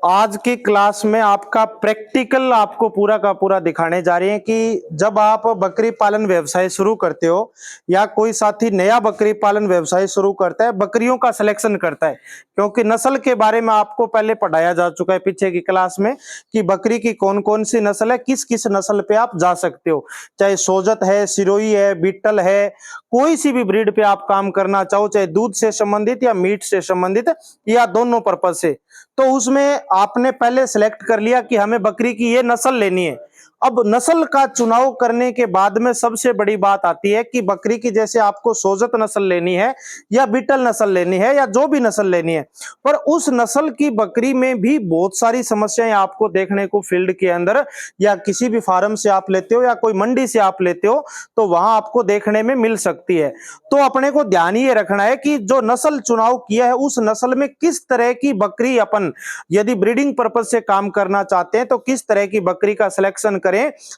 आज की क्लास में आपका प्रैक्टिकल आपको पूरा का पूरा दिखाने जा रहे हैं कि जब आप बकरी पालन व्यवसाय शुरू करते हो या कोई साथी नया बकरी पालन व्यवसाय शुरू करता है, बकरियों का सिलेक्शन करता है, क्योंकि नस्ल के बारे में आपको पहले पढ़ाया जा चुका है पीछे की क्लास में कि बकरी की कौन कौन सी नस्ल है, किस किस नस्ल पे आप जा सकते हो, चाहे सोजत है, सिरोही है, बीटल है, कोई सी भी ब्रीड पे आप काम करना चाहो, चाहे दूध से संबंधित या मीट से संबंधित या दोनों पर्पज से। तो उसमें आपने पहले सेलेक्ट कर लिया कि हमें बकरी की ये नस्ल लेनी है। अब नस्ल का चुनाव करने के बाद में सबसे बड़ी बात आती है कि बकरी की जैसे आपको सोजत नस्ल लेनी है या बीटल नस्ल लेनी है या जो भी नस्ल लेनी है, पर उस नस्ल की बकरी में भी बहुत सारी समस्याएं आपको देखने को फील्ड के अंदर या किसी भी फार्म से आप लेते हो या कोई मंडी से आप लेते हो तो वहां आपको देखने में मिल सकती है। तो अपने को ध्यान ये रखना है कि जो नस्ल चुनाव किया है उस नस्ल में किस तरह की बकरी अपन यदि ब्रीडिंग पर्पज से काम करना चाहते हैं तो किस तरह की बकरी का सिलेक्शन करें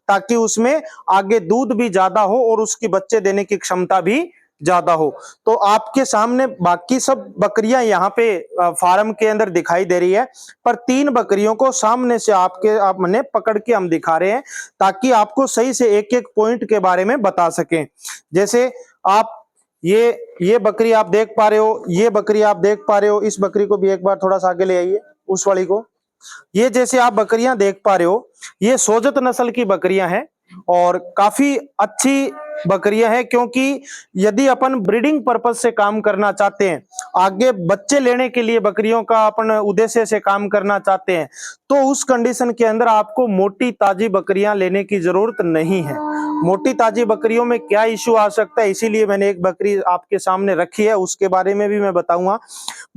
ताकि उसमें आगे दूध भी ज्यादा हो और उसकी बच्चे देने की क्षमता भी ज्यादा हो। तो आपके सामने बाकी सब बकरियां यहाँ पे फार्म के अंदर दिखाई दे रही है, पर 3 बकरियों को सामने से आपने पकड़ के हम दिखा रहे हैं ताकि आपको सही से एक एक पॉइंट के बारे में बता सकें। जैसे आप ये बकरी आप देख पा रहे हो, ये बकरी आप देख पा रहे हो, इस बकरी को भी एक बार थोड़ा सा आगे ले आइए, उस वाली को। ये जैसे आप बकरियां देख पा रहे हो, ये सोजत नस्ल की बकरियां हैं और काफी अच्छी बकरियां हैं, क्योंकि यदि अपन ब्रीडिंग पर्पज से काम करना चाहते हैं, आगे बच्चे लेने के लिए बकरियों का अपन उद्देश्य से काम करना चाहते हैं, तो उस कंडीशन के अंदर आपको मोटी ताजी बकरियां लेने की जरूरत नहीं है। मोटी ताजी बकरियों में क्या इश्यू आ सकता है, इसीलिए मैंने एक बकरी आपके सामने रखी है, उसके बारे में भी मैं बताऊंगा।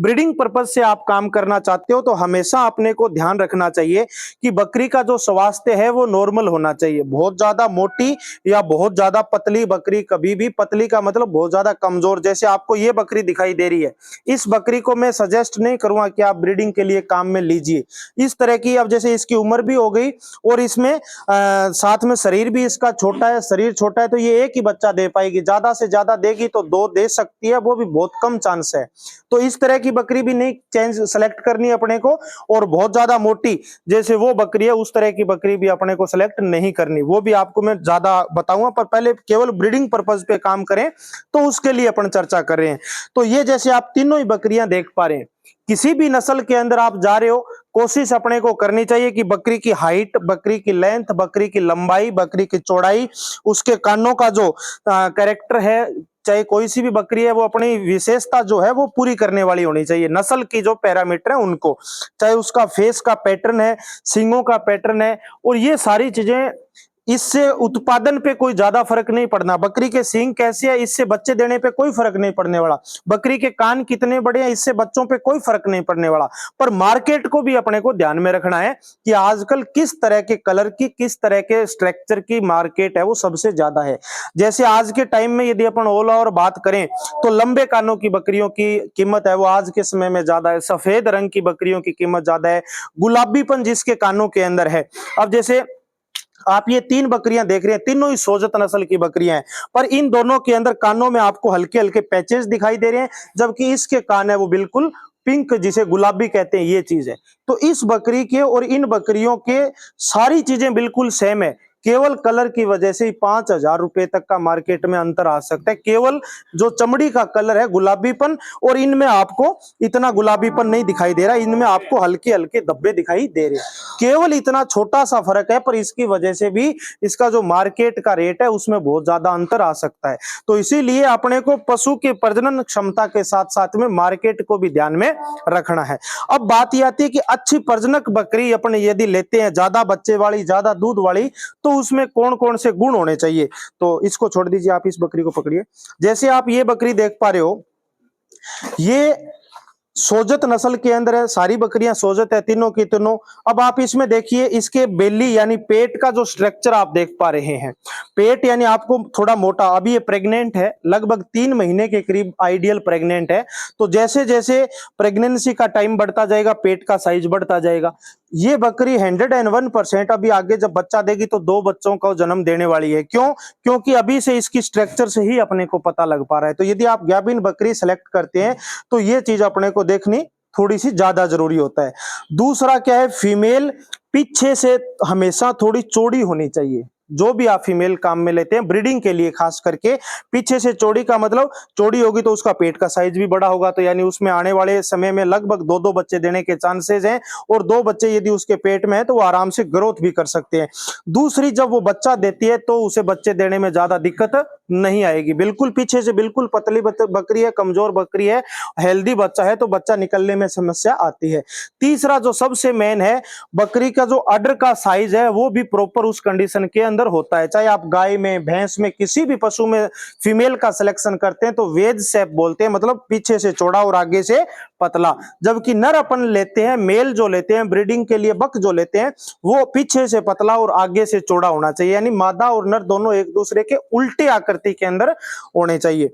ब्रीडिंग पर्पज से आप काम करना चाहते हो तो हमेशा अपने को ध्यान रखना चाहिए कि बकरी का जो स्वास्थ्य है वो नॉर्मल होना चाहिए। बहुत ज्यादा मोटी या बहुत ज्यादा पतली बकरी, कभी भी पतली का मतलब बहुत ज्यादा कमजोर, जैसे आपको ये बकरी दिखाई दे रही है, इस बकरी को मैं सजेस्ट नहीं करूंगा कि आप ब्रीडिंग के लिए काम में लीजिए। इस तरह की, अब जैसे इसकी उम्र भी हो गई और इसमें साथ में शरीर भी इसका छोटा है, शरीर छोटा है, तो ये एक ही बच्चा दे पाएगी, ज्यादा से ज्यादा देगी तो 2 दे सकती है, वो भी बहुत कम चांस है। तो इस तरह की बकरी भी नहीं चेंज सेलेक्ट करनी अपने को, और बहुत ज्यादा मोटी जैसे वो बकरी है उस तरह की बकरी भी अपने को सेलेक्ट नहीं करनी, वो भी आपको मैं ज्यादा बताऊंगा, पर पहले केवल ब्रीडिंग पर्पज पे काम करें तो उसके लिए अपन चर्चा कर रहे हैं। तो ये जैसे आप तीनों ही बकरियां देख पा रहे हैं, किसी भी नस्ल के अंदर आप जा रहे हो, कोशिश अपने को करनी चाहिए कि बकरी की हाइट, बकरी की लेंथ, बकरी की लंबाई, बकरी की चौड़ाई, उसके कानों का जो कैरेक्टर है, चाहे कोई सी भी बकरी है, वो अपनी विशेषता जो है वो पूरी करने वाली होनी चाहिए। नस्ल की जो पैरामीटर है उनको, चाहे उसका फेस का पैटर्न है, सींगों का पैटर्न है, और ये सारी चीजें, इससे उत्पादन पे कोई ज्यादा फर्क नहीं पड़ना। बकरी के सींग कैसे है, इससे बच्चे देने पे कोई फर्क नहीं पड़ने वाला। बकरी के कान कितने बड़े हैं, इससे बच्चों पे कोई फर्क नहीं पड़ने वाला। पर मार्केट को भी अपने को ध्यान में रखना है कि आजकल किस तरह के कलर की, किस तरह के स्ट्रक्चर की मार्केट है वो सबसे ज्यादा है। जैसे आज के टाइम में यदि अपन ओला और बात करें तो लंबे कानों की बकरियों की कीमत है वो आज के समय में ज्यादा है, सफेद रंग की बकरियों की कीमत ज्यादा है, गुलाबीपन जिसके कानों के अंदर है। अब जैसे आप ये 3 बकरियां देख रहे हैं, तीनों ही सोजत नस्ल की बकरियां हैं, पर इन दोनों के अंदर कानों में आपको हल्के हल्के पैचेस दिखाई दे रहे हैं, जबकि इसके कान है वो बिल्कुल पिंक, जिसे गुलाबी कहते हैं, ये चीज है। तो इस बकरी के और इन बकरियों के सारी चीजें बिल्कुल सेम है, केवल कलर की वजह से ही 5,000 रुपए तक का मार्केट में अंतर आ सकता है। केवल जो चमड़ी का कलर है, गुलाबीपन, और इनमें आपको इतना गुलाबीपन नहीं दिखाई दे रहा, इनमें आपको हल्के हल्के धब्बे दिखाई दे रहे हैं। केवल इतना छोटा सा फर्क है, पर इसकी वजह से भी इसका जो मार्केट का रेट है उसमें बहुत ज्यादा अंतर आ सकता है। तो इसीलिए अपने को पशु के प्रजनन क्षमता के साथ साथ में मार्केट को भी ध्यान में रखना है। अब बात यह आती है कि अच्छी प्रजनक बकरी अपने यदि लेते हैं, ज्यादा बच्चे वाली, ज्यादा दूध वाली, तो उसमें कौन कौन से गुण होने चाहिए। तो इसको छोड़ दीजिए, आप इस बकरी को पकड़िए। जैसे आप ये बकरी देख पा रहे हो, ये सोजत नस्ल के अंदर है, सारी बकरियां सोजत है, तीनों की तीनों। अब आप इसमें देखिए, इसके बेली यानी पेट का जो स्ट्रक्चर आप देख पा रहे हैं, पेट यानी आपको थोड़ा मोटा, अभी ये प्रेग्नेंट है, लगभग 3 महीने के करीब आइडियल प्रेग्नेंट है। तो जैसे जैसे प्रेगनेंसी का टाइम बढ़ता जाएगा, पेट का साइज बढ़ता जाएगा। ये बकरी 101% अभी आगे जब बच्चा देगी तो 2 बच्चों का जन्म देने वाली है। क्यों? क्योंकि अभी से इसकी स्ट्रक्चर से ही अपने को पता लग पा रहा है। तो यदि आप गाभिन बकरी सेलेक्ट करते हैं तो ये चीज अपने को देखनी थोड़ी सी ज्यादा जरूरी होता है। दूसरा क्या है, फीमेल पीछे से हमेशा थोड़ी चौड़ी होनी चाहिए। जो भी आप फीमेल काम में लेते हैं ब्रीडिंग के लिए, खास करके पीछे से चौड़ी का मतलब, चौड़ी होगी तो उसका पेट का साइज भी बड़ा होगा, तो यानी उसमें आने वाले समय में लगभग 2-2 बच्चे देने के चांसेस हैं, और 2 बच्चे यदि उसके पेट में है तो वो आराम से ग्रोथ भी कर सकते हैं। दूसरी, जब वो बच्चा देती है तो उसे बच्चे देने में ज्यादा दिक्कत नहीं आएगी। बिल्कुल पीछे से बिल्कुल पतली बकरी है, कमजोर बकरी है, हेल्दी बच्चा है तो बच्चा निकलने में समस्या आती है। तीसरा जो सबसे मेन है, बकरी का जो अडर का साइज है वो भी प्रॉपर उस कंडीशन के अंदर होता है। चाहे आप गाय में, भैंस में, किसी भी पशु में फीमेल का सिलेक्शन करते हैं तो वेज शेप बोलते हैं, मतलब पीछे से चौड़ा और आगे से पतला। जबकि नर अपन लेते हैं, मेल जो लेते हैं ब्रीडिंग के लिए, बक जो लेते हैं, वो पीछे से पतला और आगे से चौड़ा होना चाहिए, यानी मादा और नर दोनों एक दूसरे के उल्टे आकृति के अंदर होने चाहिए।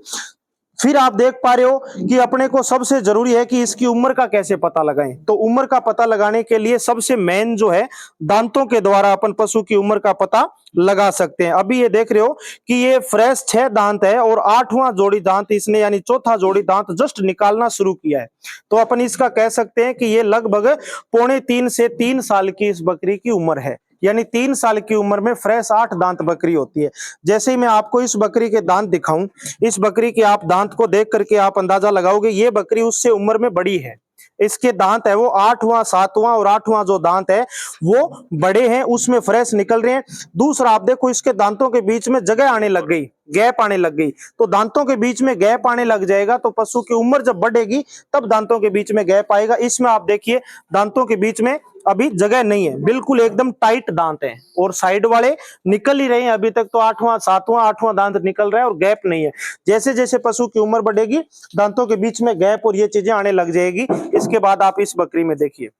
फिर आप देख पा रहे हो कि अपने को सबसे जरूरी है कि इसकी उम्र का कैसे पता लगाएं। तो उम्र का पता लगाने के लिए सबसे मेन जो है, दांतों के द्वारा अपन पशु की उम्र का पता लगा सकते हैं। अभी ये देख रहे हो कि ये फ्रेश 6 दांत है और 8वां जोड़ी दांत इसने, यानी चौथा जोड़ी दांत जस्ट निकालना शुरू किया है। तो अपन इसका कह सकते हैं कि ये लगभग 2.25 से 3 साल की इस बकरी की उम्र है, यानी 3 साल की उम्र में फ्रेश 8 दांत बकरी होती है। जैसे ही मैं आपको इस बकरी के दांत दिखाऊं, इस बकरी के आप दांत को देख करके आप अंदाजा लगाओगे ये बकरी उससे उम्र में बड़ी है। इसके दांत है वो 8वां, 7वां और 8वां जो दांत है वो बड़े हैं, उसमें फ्रेश निकल रहे हैं। दूसरा, आप देखो इसके दांतों के बीच में जगह आने लग गई, गैप आने लग गई। तो दांतों के बीच में गैप आने लग जाएगा तो पशु की उम्र जब बढ़ेगी तब दांतों के बीच में गैप आएगा। इसमें आप देखिए दांतों के बीच में अभी जगह नहीं है, बिल्कुल एकदम टाइट दांत हैं, और साइड वाले निकल ही रहे हैं। अभी तक तो 8वां, 7वां, 8वां दांत निकल रहा है और गैप नहीं है। जैसे जैसे पशु की उम्र बढ़ेगी दांतों के बीच में गैप और ये चीजें आने लग जाएगी। इसके बाद आप इस बकरी में देखिए,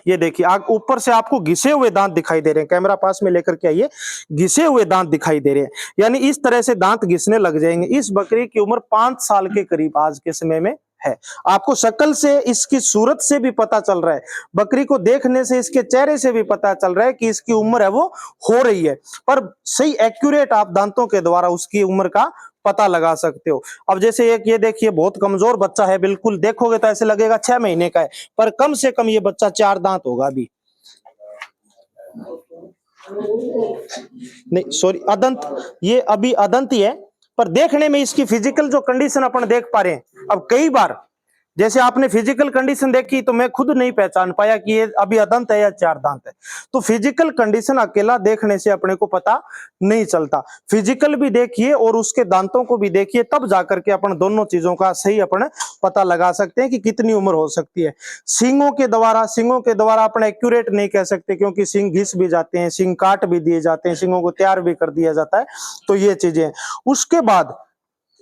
ये देखिए ऊपर से आपको घिसे हुए दांत दिखाई दे रहे हैं, कैमरा पास में लेकर के आइए, घिसे हुए दांत दिखाई दे रहे हैं, यानी इस तरह से दांत घिसने लग जाएंगे। इस बकरी की उम्र 5 साल के करीब आज के समय में है। आपको शक्ल से, इसकी सूरत से भी पता चल रहा है, बकरी को देखने से, इसके चेहरे से भी पता चल रहा है कि इसकी उम्र है वो हो रही है। पर सही एक्यूरेट आप दांतों के द्वारा उसकी उम्र का पता लगा सकते हो। अब जैसे एक ये देखिए बहुत कमजोर बच्चा है, बिल्कुल देखोगे तो ऐसे लगेगा 6 महीने का है, पर कम से कम ये बच्चा 4 दांत होगा अभी। नहीं सॉरी, अदंत, ये अभी अदंत ही है, पर देखने में इसकी फिजिकल जो कंडीशन अपन देख पा रहे हैं। अब कई बार जैसे आपने फिजिकल कंडीशन देखी तो मैं खुद नहीं पहचान पाया कि ये अभी अदंत है या 4 दांत है। तो फिजिकल कंडीशन अकेला देखने से अपने को पता नहीं चलता, फिजिकल भी देखिए और उसके दांतों को भी देखिए, तब जाकर के अपन दोनों चीजों का सही अपन पता लगा सकते हैं कि कितनी उम्र हो सकती है। सींगों के द्वारा अपन एक्यूरेट नहीं कह सकते, क्योंकि सींग घिस भी जाते हैं, सींग काट भी दिए जाते हैं, सींगों को तैयार भी कर दिया जाता है। तो ये चीजें। उसके बाद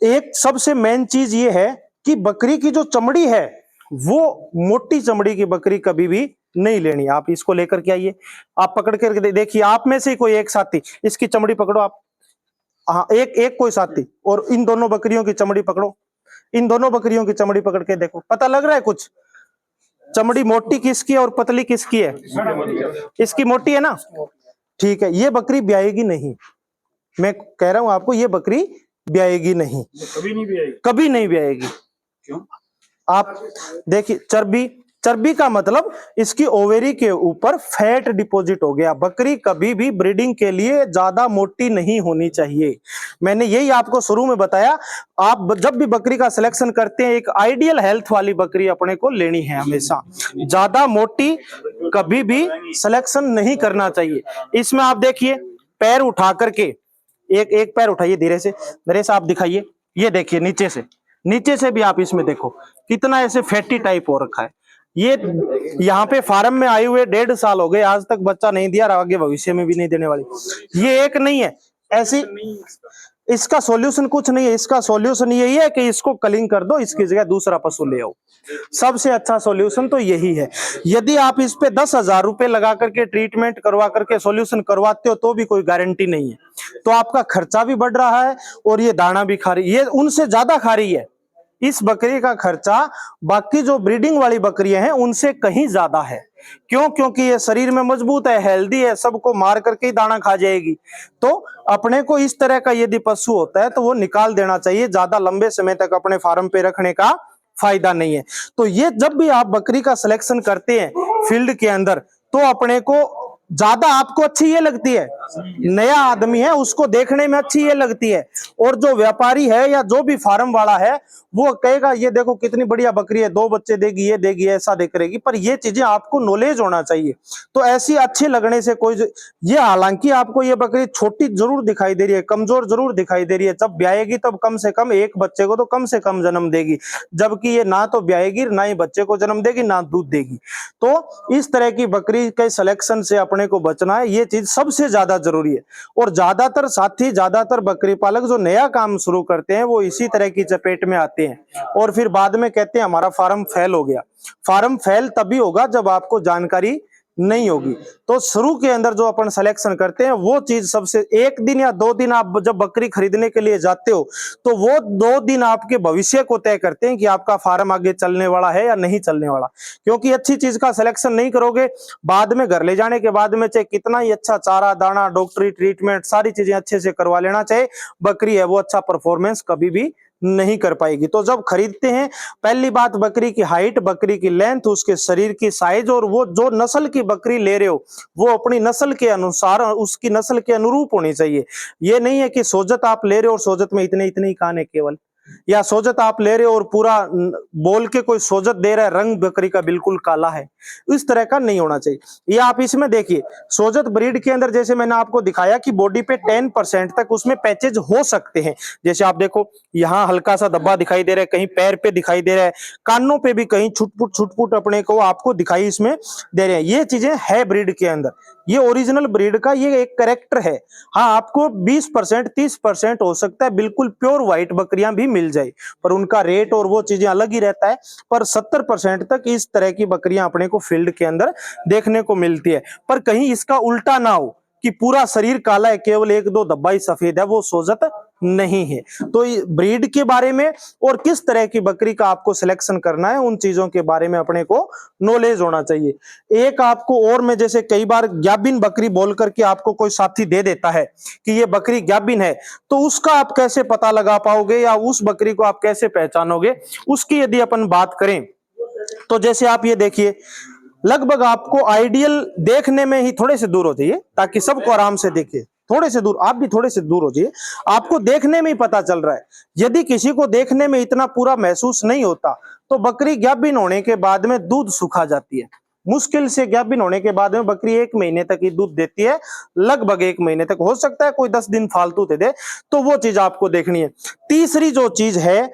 एक सबसे मेन चीज ये है कि बकरी की जो चमड़ी है वो मोटी चमड़ी की बकरी कभी भी नहीं लेनी। आप इसको लेकर के आइए, आप पकड़ कर देखिए, आप में से कोई एक साथी इसकी चमड़ी पकड़ो आप, हाँ एक कोई साथी, और इन दोनों बकरियों की चमड़ी पकड़ो, इन दोनों बकरियों की चमड़ी पकड़ के देखो, पता लग रहा है कुछ? चमड़ी मोटी किसकी है और पतली किसकी है? इसकी मोटी है ना, ठीक है। ये बकरी ब्याएगी नहीं, मैं कह रहा हूं आपको, ये बकरी ब्याएगी नहीं, कभी नहीं ब्याएगी, कभी नहीं ब्याएगी। क्यों? आप देखिए, चर्बी का मतलब इसकी ओवेरी के ऊपर फैट डिपॉजिट हो गया। बकरी कभी भी ब्रीडिंग के लिए ज्यादा मोटी नहीं होनी चाहिए। मैंने यही आपको शुरू में बताया, आप जब भी बकरी का सिलेक्शन करते हैं एक आइडियल हेल्थ वाली बकरी अपने को लेनी है हमेशा, ज्यादा मोटी कभी भी सिलेक्शन नहीं करना चाहिए। इसमें आप देखिए, पैर उठा करके, एक पैर उठाइए धीरे से आप दिखाइए, ये देखिए नीचे से भी आप इसमें देखो कितना ऐसे फैटी टाइप हो रखा है। ये यहाँ पे फार्म में आए हुए 1.5 साल हो गए, आज तक बच्चा नहीं दिया, आगे भविष्य में भी नहीं देने वाली। ये एक नहीं है ऐसी, इसका सॉल्यूशन कुछ नहीं है, इसका सॉल्यूशन यही है कि इसको कलिंग कर दो, इसकी जगह दूसरा पशु ले आओ। सबसे अच्छा सॉल्यूशन तो यही है। यदि आप इस पे 10,000 रुपए लगा करके ट्रीटमेंट करवा करके सॉल्यूशन करवाते हो तो भी कोई गारंटी नहीं है, तो आपका खर्चा भी बढ़ रहा है और ये दाना भी खा रही है, ये उनसे ज्यादा खा रही है। इस बकरी का खर्चा बाकी जो ब्रीडिंग वाली बकरियां हैं उनसे कहीं ज्यादा है। क्यों? क्योंकि ये शरीर में मजबूत है, हेल्दी है, सबको मार करके ही दाना खा जाएगी। तो अपने को इस तरह का यदि पशु होता है तो वो निकाल देना चाहिए, ज्यादा लंबे समय तक अपने फार्म पे रखने का फायदा नहीं है। तो ये जब भी आप बकरी का सिलेक्शन करते हैं फील्ड के अंदर, तो अपने को ज्यादा आपको अच्छी ये लगती है, नया आदमी है उसको देखने में अच्छी ये लगती है, और जो व्यापारी है या जो भी फार्म वाला है वो कहेगा ये देखो कितनी बढ़िया बकरी है, 2 बच्चे देगी, ये देगी, ऐसा दे करेगी। पर ये चीजें आपको नॉलेज होना चाहिए। तो ऐसी अच्छी लगने से कोई ये, हालांकि आपको ये बकरी छोटी जरूर दिखाई दे रही है, कमजोर जरूर दिखाई दे रही है, जब ब्याएगी तब कम से कम एक बच्चे को तो कम से कम जन्म देगी, जबकि ये ना तो ब्याएगी ना ही बच्चे को जन्म देगी ना दूध देगी। तो इस तरह की बकरी के सिलेक्शन से अपने को बचना है, ये चीज सबसे ज्यादा जरूरी है। और ज्यादातर साथी, ज्यादातर बकरी पालक जो नया काम शुरू करते हैं वो इसी तरह की चपेट में आते हैं और फिर बाद में कहते हैं हमारा फार्म फेल हो गया। फार्म फेल तभी होगा जब आपको जानकारी नहीं होगी। तो शुरू के अंदर जो अपन सिलेक्शन करते हैं वो चीज सबसे, 1 दिन या 2 दिन आप जब बकरी खरीदने के लिए जाते हो तो वो 2 दिन आपके भविष्य को तय करते हैं कि आपका फार्म आगे चलने वाला है या नहीं चलने वाला। क्योंकि अच्छी चीज का सिलेक्शन नहीं करोगे, बाद में घर ले जाने के बाद में चाहे कितना ही अच्छा चारा दाना, डॉक्टरी ट्रीटमेंट, सारी चीजें अच्छे से करवा लेना, चाहे बकरी है वो अच्छा परफॉर्मेंस कभी भी नहीं कर पाएगी। तो जब खरीदते हैं, पहली बात बकरी की हाइट, बकरी की लेंथ, उसके शरीर की साइज, और वो जो नस्ल की बकरी ले रहे हो वो अपनी नस्ल के अनुसार, उसकी नस्ल के अनुरूप होनी चाहिए। ये नहीं है कि सोजत आप ले रहे हो और सोजत में इतने इतने ही कान है केवल, या सोजत आप ले रहे हो और पूरा बोल के कोई सोजत दे रहा है, रंग बकरी का बिल्कुल काला है, इस तरह का नहीं होना चाहिए। ये आप इसमें देखिए, सोजत ब्रीड के अंदर जैसे मैंने आपको दिखाया कि बॉडी पे 10% तक उसमें पैचेज हो सकते हैं। जैसे आप देखो यहाँ हल्का सा धब्बा दिखाई दे रहा है, कहीं पैर पे दिखाई दे रहा है, कानों पे भी कहीं छुटपुट अपने को आपको दिखाई इसमें दे रहे हैं। ये चीजें है ब्रीड के अंदर, ये ओरिजिनल ब्रीड का ये एक कैरेक्टर है। हाँ, आपको 20% 30% हो सकता है बिल्कुल प्योर व्हाइट बकरियां भी मिल जाए, पर उनका रेट और वो चीजें अलग ही रहता है। पर 70% तक इस तरह की बकरियां अपने को फील्ड के अंदर देखने को मिलती है। पर कहीं इसका उल्टा ना हो कि पूरा शरीर काला है, केवल 1-2 धब्बा ही सफेद है, वो सोजत नहीं है। तो ब्रीड के बारे में और किस तरह की बकरी का आपको सिलेक्शन करना है, उन चीजों के बारे में अपने को नॉलेज होना चाहिए। एक आपको और, मैं जैसे कई बार ग्याबिन बकरी बोल करके आपको कोई साथी दे देता है कि ये बकरी ग्याबिन है, तो उसका आप कैसे पता लगा पाओगे या उस बकरी को आप कैसे पहचानोगे, उसकी यदि अपन बात करें तो जैसे आप ये देखिए, लगभग आपको आइडियल देखने में ही थोड़े से दूर हो जाइए ताकि सबको आराम से देखिए, थोड़े से दूर, आप भी थोड़े से दूर हो जाइए, आपको देखने में ही पता चल रहा है। यदि किसी को देखने में इतना पूरा महसूस नहीं होता तो बकरी गाभिन होने के बाद में दूध सुखा जाती है। मुश्किल से गाभिन होने के बाद में बकरी 1 महीने तक ही दूध देती है, लगभग 1 महीने तक, हो सकता है कोई 10 दिन फालतू दे दे, तो वो चीज आपको देखनी है। तीसरी जो चीज है,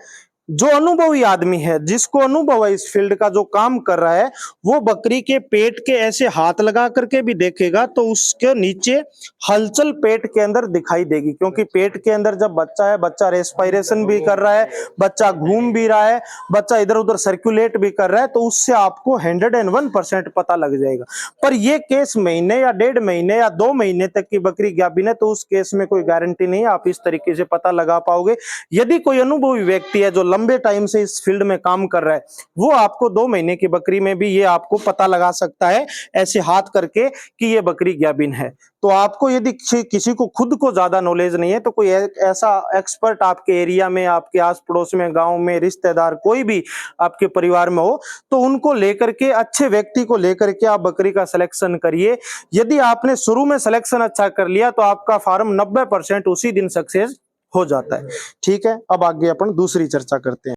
जो अनुभवी आदमी है, जिसको अनुभव है इस फील्ड का, जो काम कर रहा है, वो बकरी के पेट के ऐसे हाथ लगा करके भी देखेगा तो उसके नीचे हलचल पेट के अंदर दिखाई देगी। क्योंकि पेट के अंदर जब बच्चा है, बच्चा रेस्पिरेशन भी कर रहा है, बच्चा घूम भी रहा है, बच्चा इधर उधर सर्कुलेट भी कर रहा है, तो उससे आपको 101% पता लग जाएगा। पर ये केस महीने या 1.5 महीने या 2 महीने तक की बकरी गाभिन है तो उस केस में कोई गारंटी नहीं है आप इस तरीके से पता लगा पाओगे। यदि कोई अनुभवी व्यक्ति है जो लंबे टाइम से इस फील्ड में काम कर रहा है, वो आपको 2 महीने की बकरी में भी ये आपको पता लगा सकता है ऐसे हाथ करके कि ये बकरी गाभिन है। तो आपको यदि किसी को खुद को ज्यादा नॉलेज नहीं है तो कोई ऐसा एक्सपर्ट आपके एरिया में, आपके आस पड़ोस में, गांव में, रिश्तेदार कोई भी आपके परिवार में हो तो उनको लेकर के, अच्छे व्यक्ति को लेकर के आप बकरी का सिलेक्शन करिए। यदि आपने शुरू में सिलेक्शन अच्छा कर लिया तो आपका फार्म 90% उसी दिन सक्सेस हो जाता है। ठीक है, अब आगे अपन दूसरी चर्चा करते हैं।